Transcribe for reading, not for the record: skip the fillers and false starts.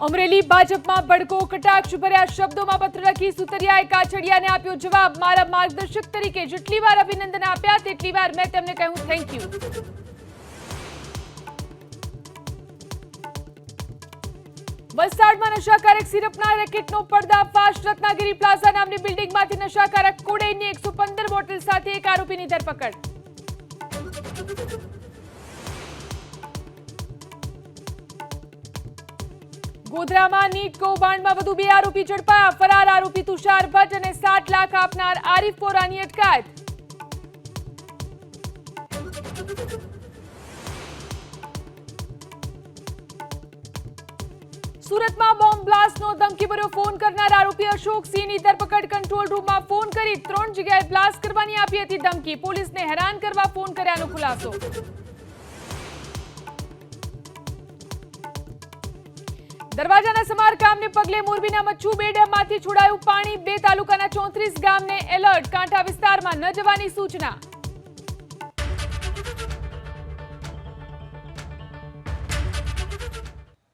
અમરેલી ભાજપમાં ભડકો, કટાક્ષ ભર્યા શબ્દોમાં પત્ર લખી સુતરિયાએ કાછડિયાને આપ્યો જવાબ. મારા માર્ગદર્શક તરીકે જેટલી વાર અભિનંદન આપ્યા તેટલી વાર મેં તેમને કહ્યું થેન્ક યુ. વલસાડમાં નશાકારક સિરપના રેકેટનો પર્દાફાશ. રત્નાગીરી પ્લાઝા નામની બિલ્ડિંગમાંથી નશાકારક કોડેઇનની 115 બોટલ સાથે એક આરોપીની ધરપકડ. ગોધરામાં નીટ કૌભાંડમાં વધુ 2 આરોપી ઝડપાયા. ફરાર આરોપી તુષાર ભટ્ટ અને 7 લાખ આપનાર આરિફ પોરાની અટકાયત. સુરતમાં બોમ્બ બ્લાસ્ટનો ધમકીભર્યો ફોન કરનાર આરોપી અશોકસિંહની ધરપકડ. કંટ્રોલ રૂમમાં ફોન કરી 3 જગ્યાએ બ્લાસ્ટ કરવાની આપી હતી ધમકી. પોલીસને હેરાન કરવા ફોન કર્યાનો ખુલાસો. દરવાજાના સમારકામને પગલે મોરબીના મચ્છુ બે ડેમમાંથી છોડાયું પાણી. 2 તાલુકાના 34 ગામને એલર્ટ. કાંઠા વિસ્તારમાં ન જવાની સૂચના.